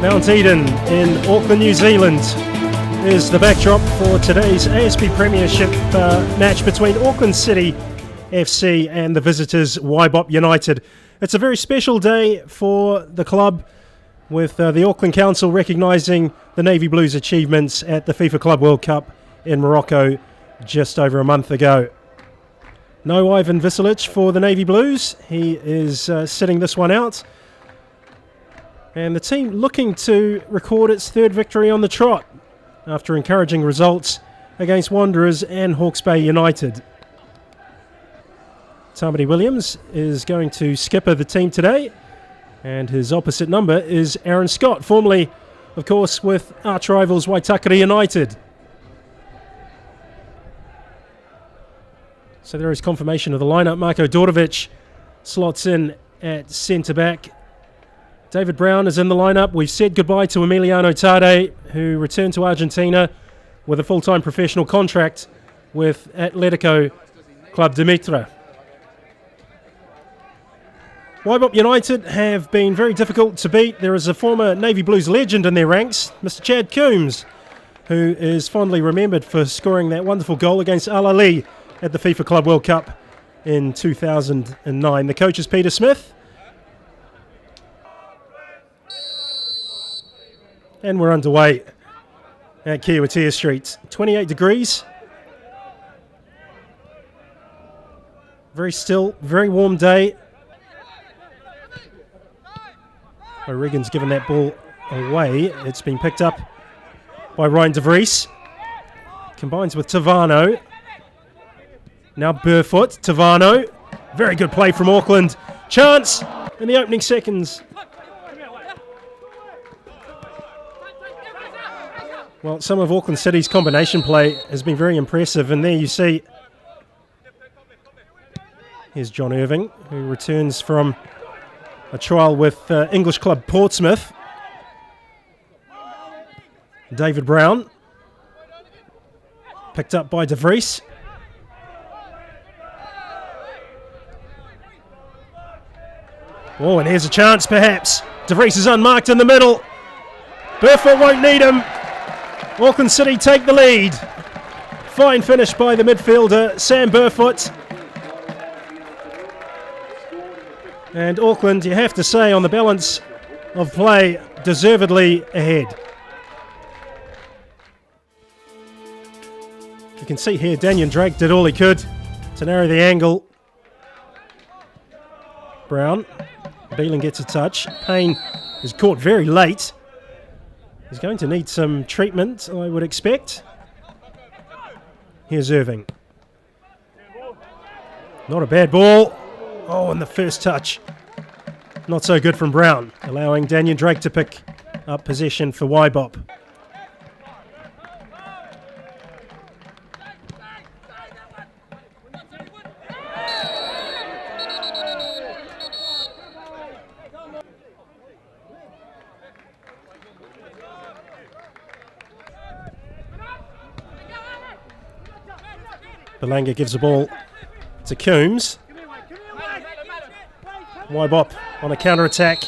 Mount Eden in Auckland, New Zealand is the backdrop for today's ASB Premiership match between Auckland City FC and the visitors WaiBOP United. It's a very special day for the club, with the Auckland Council recognising the Navy Blues' achievements at the FIFA Club World Cup in Morocco just over a month ago. No Ivan Viselic for the Navy Blues. He is sitting this one out. And the team looking to record its third victory on the trot after encouraging results against Wanderers and Hawke's Bay United. Tamati Williams is going to skipper the team today, and his opposite number is Aaron Scott, formerly, of course, with arch rivals Waitakere United. So there is confirmation of the lineup. Marko Dorovic slots in at centre-back. David Brown is in the lineup. We've said goodbye to Emiliano Tade, who returned to Argentina with a full-time professional contract with Atletico Club de Mitra. WaiBOP United have been very difficult to beat. There is a former Navy Blues legend in their ranks, Mr. Chad Coombs, who is fondly remembered for scoring that wonderful goal against Al Ahly at the FIFA Club World Cup in 2009. The coach is Peter Smith. And we're underway at Kiawatea Street. 28 degrees. Very still, very warm day. O'Regan's given that ball away. It's been picked up by Ryan de Vries. Combines with Tavano. Now Burfoot. Tavano. Very good play from Auckland. Chance in the opening seconds. Well, some of Auckland City's combination play has been very impressive, and there you see, here's John Irving, who returns from a trial with English club Portsmouth. David Brown, picked up by de Vries. Oh, and here's a chance perhaps. De Vries is unmarked in the middle. Burfoot won't need him. Auckland City take the lead. Fine finish by the midfielder, Sam Burfoot. And Auckland, you have to say, on the balance of play, deservedly ahead. You can see here Daniel Drake did all he could to narrow the angle. Brown. Beelan gets a touch. Payne is caught very late. He's going to need some treatment, I would expect. Here's Irving. Not a bad ball. Oh, and the first touch. Not so good from Brown, allowing Daniel Drake to pick up possession for WaiBOP. Belanga gives the ball to Coombs. WaiBOP on a counter-attack,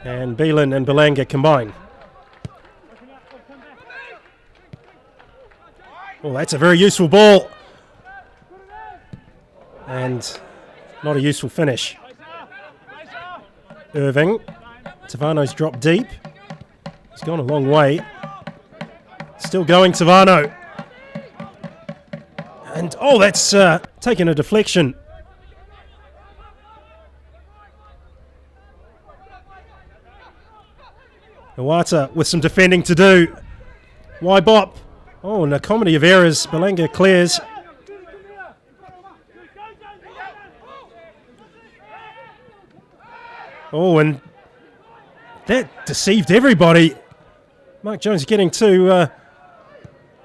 and Beelan and Belanga combine. Oh, that's a very useful ball. And not a useful finish. Irving. Tavano's dropped deep. He's gone a long way. Still going, Tavano. And, oh, that's taken a deflection. Iwata with some defending to do. WaiBOP. Oh, and a comedy of errors. Belanga clears. Oh, and that deceived everybody. Mark Jones getting to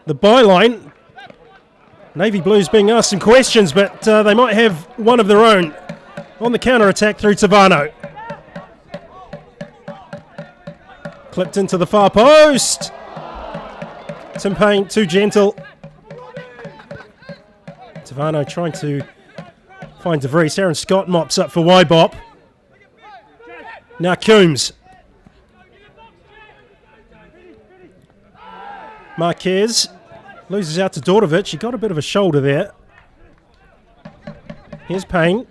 the byline. Navy Blues being asked some questions, but they might have one of their own on the counter-attack through Tavano. Clipped into the far post. Tim Payne too gentle. Tavano trying to find de Vries. Aaron Scott mops up for WaiBOP. Now Coombs. Marquez loses out to Dordovic. He got a bit of a shoulder there. Here's Payne.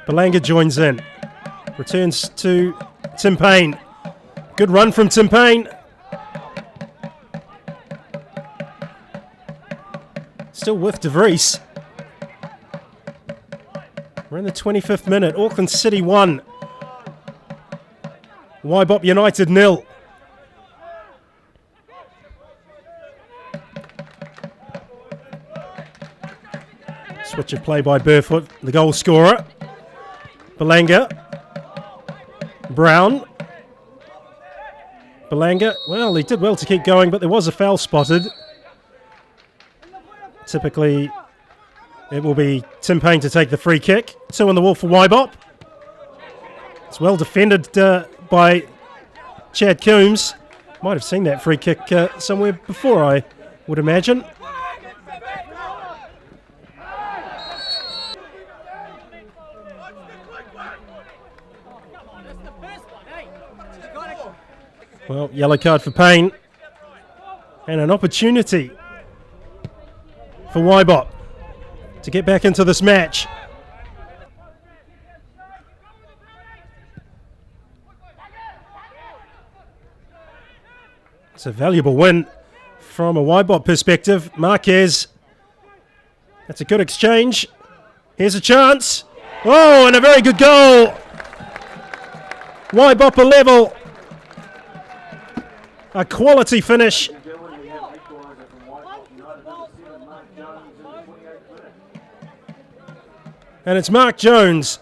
Belanga joins in. Returns to Tim Payne. Good run from Tim Payne. Still with De Vries. We're in the 25th minute. Auckland City 1. WaiBOP United 0. Switch of play by Burfoot, the goal scorer. Belanga. Brown. Belanga, well, he did well to keep going, but there was a foul spotted. Typically, it will be Tim Payne to take the free kick. 2 on the wall for WaiBOP. It's well defended by Chad Coombs. Might have seen that free kick somewhere before, I would imagine. Well, yellow card for Payne. And an opportunity for WaiBOP to get back into this match. It's a valuable win from a WaiBOP perspective. Marquez. That's a good exchange. Here's a chance. Oh, and a very good goal. WaiBOP a level. A quality finish. And it's Mark Jones.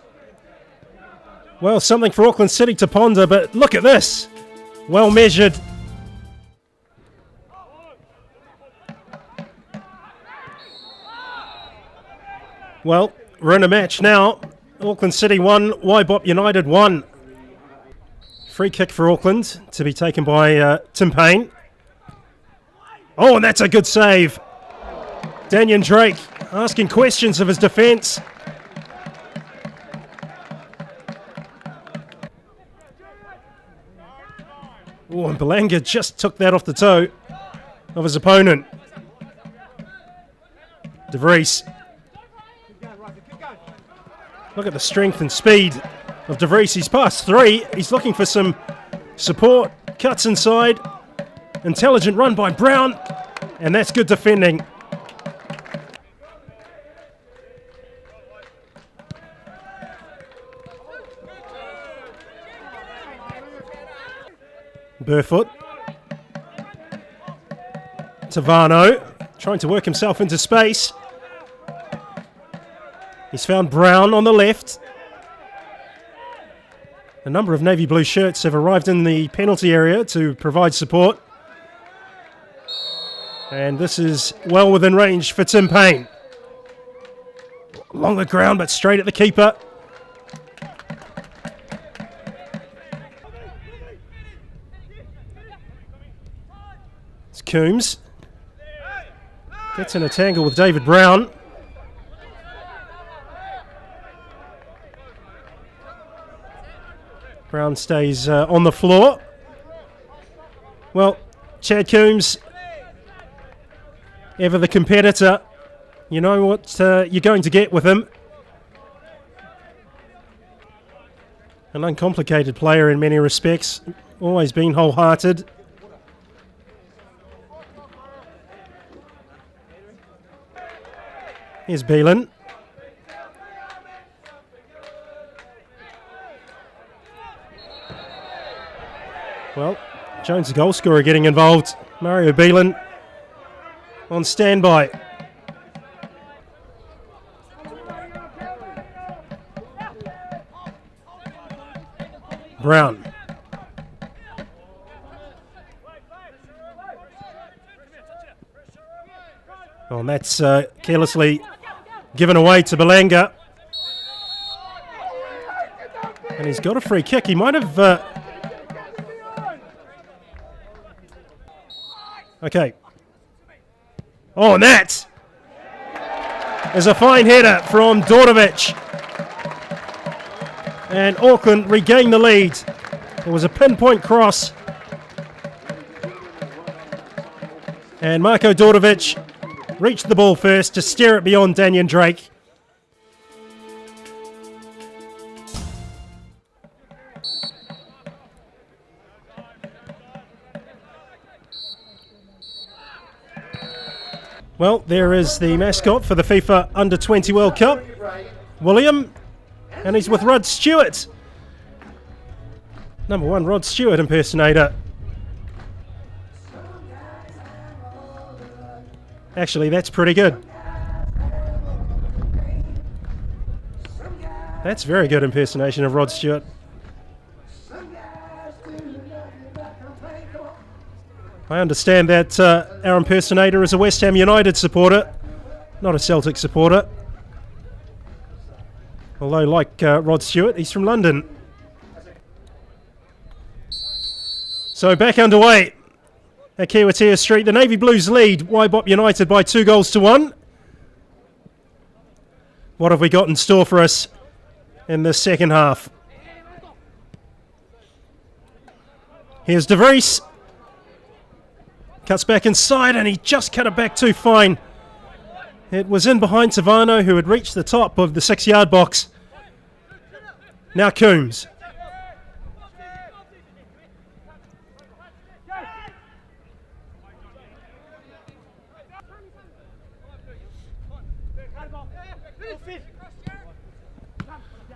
Well, something for Auckland City to ponder, but look at this. Well measured. Well, we're in a match now. Auckland City 1, WaiBOP United 1. Free kick for Auckland to be taken by Tim Payne. Oh, and that's a good save. Daniel Drake asking questions of his defence. Oh, and Belanga just took that off the toe of his opponent. De Vries. Look at the strength and speed of De Vries. He's past 3. He's looking for some support. Cuts inside. Intelligent run by Brown. And that's good defending. Burfoot. Tavano trying to work himself into space. He's found Brown on the left. A number of navy blue shirts have arrived in the penalty area to provide support. And this is well within range for Tim Payne. Along the ground, but straight at the keeper. It's Coombs. Gets in a tangle with David Brown. Brown stays on the floor. Well, Chad Coombs, ever the competitor. You know what you're going to get with him. An uncomplicated player in many respects. Always been wholehearted. Here's Beelan. Well, Jones, the goal scorer, getting involved. Mario Beelan on standby. Brown. Oh, and that's carelessly given away to Belanga. And he's got a free kick. He might have... Okay. Oh, and that is a fine header from Dordovic. And Auckland regain the lead. It was a pinpoint cross. And Marko Dordovic reached the ball first to steer it beyond Daniel Drake. Well, there is the mascot for the FIFA Under-20 World Cup, William, and he's with Rod Stewart. Number 1 Rod Stewart impersonator. Actually, that's pretty good. That's very good impersonation of Rod Stewart. I understand that our impersonator is a West Ham United supporter, not a Celtic supporter. Although, like Rod Stewart, he's from London. So back underway at Kiwatea Street. The Navy Blues lead WaiBOP United by 2-1. What have we got in store for us in the second half? Here's De Vries. Cuts back inside and he just cut it back too fine. It was in behind Tavano, who had reached the top of the 6-yard box. Now Coombs.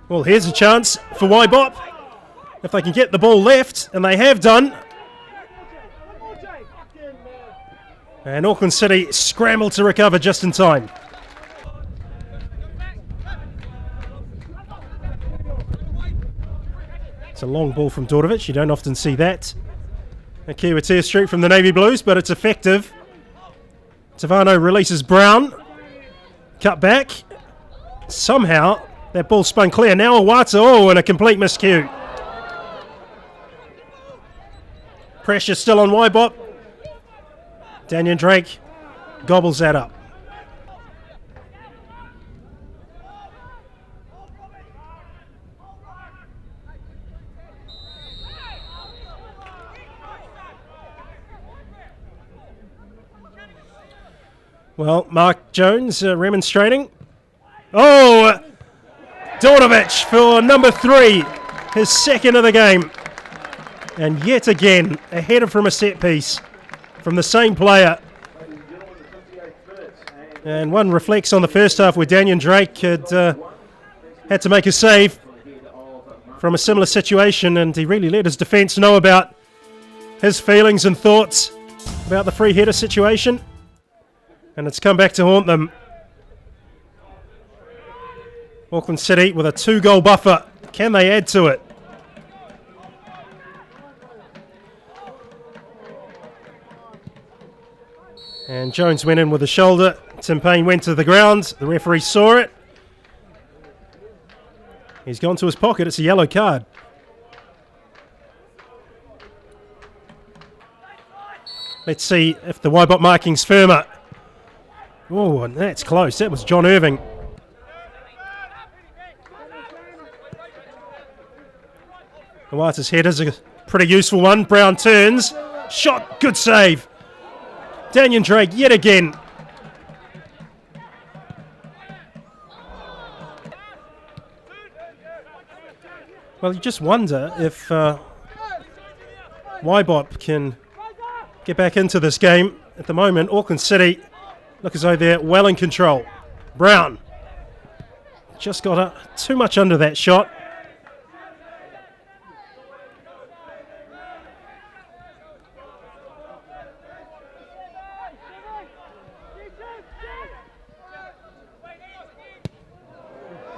Well, here's a chance for WaiBOP. If they can get the ball left, and they have done. And Auckland City scrambled to recover just in time. It's a long ball from Dordovic. You don't often see that at Kiwatea Street from the Navy Blues, but it's effective. Tavano releases Brown. Cut back. Somehow, that ball spun clear. Now Awata, oh, and a complete miscue. Pressure still on WaiBOP. Daniel Drake gobbles that up. Well, Mark Jones remonstrating. Oh, Dordovic for number 3, his second of the game. And yet again, a header from a set piece from the same player. And one reflects on the first half where Daniel Drake had to make a save from a similar situation, and he really let his defence know about his feelings and thoughts about the free header situation. And it's come back to haunt them. Auckland City with a 2-goal buffer. Can they add to it? And Jones went in with a shoulder. Tim Payne went to the ground. The referee saw it. He's gone to his pocket. It's a yellow card. Let's see if the WaiBOP marking's firmer. Oh, and that's close. That was John Irving. Awata's head is a pretty useful one. Brown turns. Shot. Good save. Daniel Drake yet again. Well, you just wonder if WaiBOP can get back into this game. At the moment, Auckland City look as though they're well in control. Brown just got too much under that shot.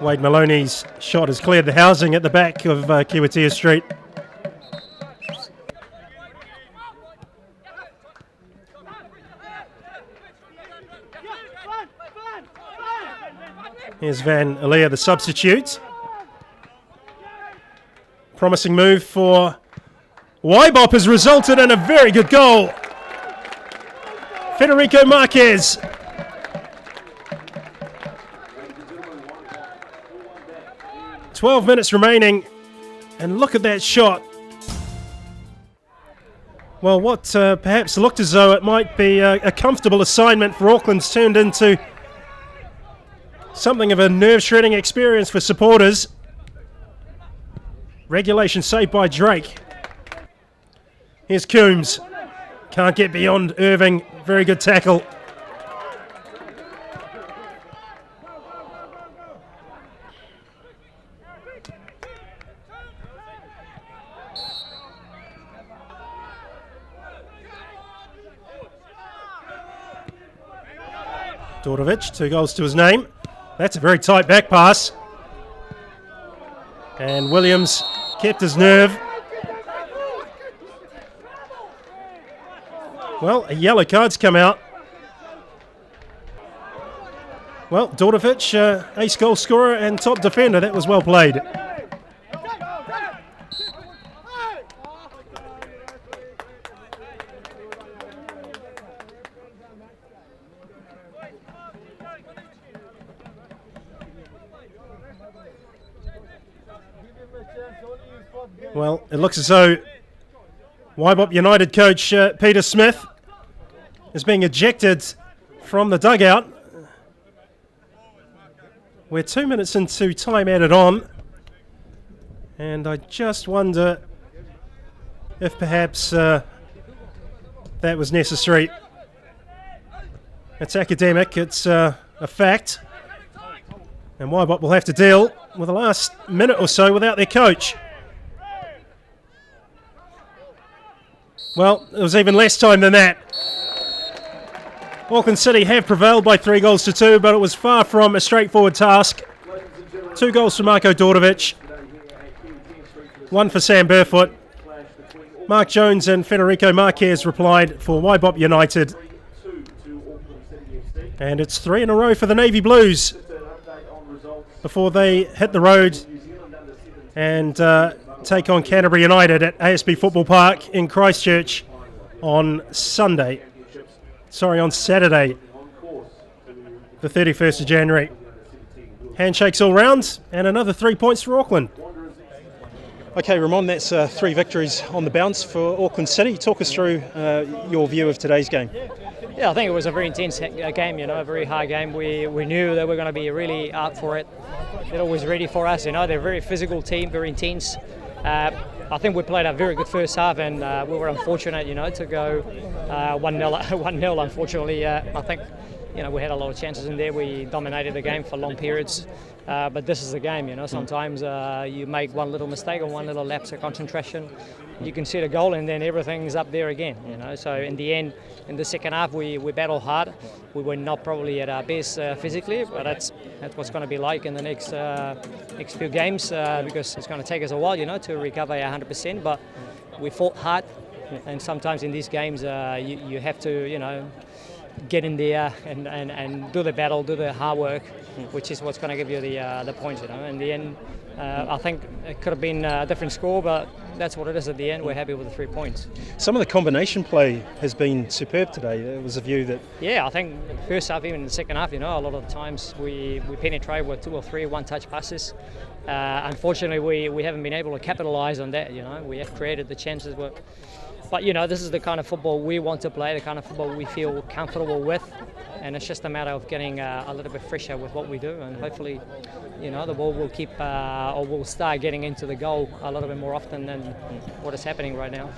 Wade Maloney's shot has cleared the housing at the back of Kiwatea Street. Here's Van Alea, the substitute. Promising move for WaiBOP has resulted in a very good goal. Federico Marquez. "12 minutes remaining, and look at that shot. Well, what perhaps looked as though it might be a comfortable assignment for Auckland's turned into something of a nerve-shredding experience for supporters. Regulation saved by Drake. Here's Coombs. Can't get beyond Irving. Very good tackle. Dordovic, 2 goals to his name. That's a very tight back pass. And Williams kept his nerve. Well, a yellow card's come out. Well, Dordovic, ace goal scorer and top defender. That was well played. Well, it looks as though WaiBOP United coach Peter Smith is being ejected from the dugout. We're 2 minutes into time added on, and I just wonder if perhaps that was necessary. It's academic, it's a fact, and WaiBOP will have to deal with the last minute or so without their coach. Well, it was even less time than that. Auckland City have prevailed by 3 goals to 2, but it was far from a straightforward task. 2 goals for Marko Dordovic, 1 for Sam Burfoot. Mark Jones and Federico Marquez replied for WaiBOP United. And it's 3 in a row for the Navy Blues before they hit the road and take on Canterbury United at ASB Football Park in Christchurch on Saturday, the 31st of January. Handshakes all round, and another 3 points for Auckland. Okay, Ramon, that's 3 victories on the bounce for Auckland City. Talk us through your view of today's game. Yeah, I think it was a very intense game, a very hard game. We knew they were going to be really up for it. They're always ready for us, they're a very physical team, very intense. I think we played a very good first half, and we were unfortunate, to go 1-0, unfortunately. I think, we had a lot of chances in there. We dominated the game for long periods. But this is the game, sometimes you make one little mistake or one little lapse of concentration, you can see the goal and then everything's up there again, So in the end, in the second half, we battled hard. We were not probably at our best physically, but that's what's going to be like in the next few games because it's going to take us a while, to recover 100%. But we fought hard, and sometimes in these games you have to, get in there and do the battle, do the hard work, which is what's going to give you the points. In the end, I think it could have been a different score, but that's what it is at the end. We're happy with the 3 points. Some of the combination play has been superb today. There was a view that... Yeah, I think first half, even in the second half, a lot of the times we penetrate with 2 or 3 one-touch passes. Unfortunately, we haven't been able to capitalise on that. We have created the chances. But this is the kind of football we want to play, the kind of football we feel comfortable with, and it's just a matter of getting a little bit fresher with what we do, and hopefully, the ball will keep or will start getting into the goal a little bit more often than what is happening right now.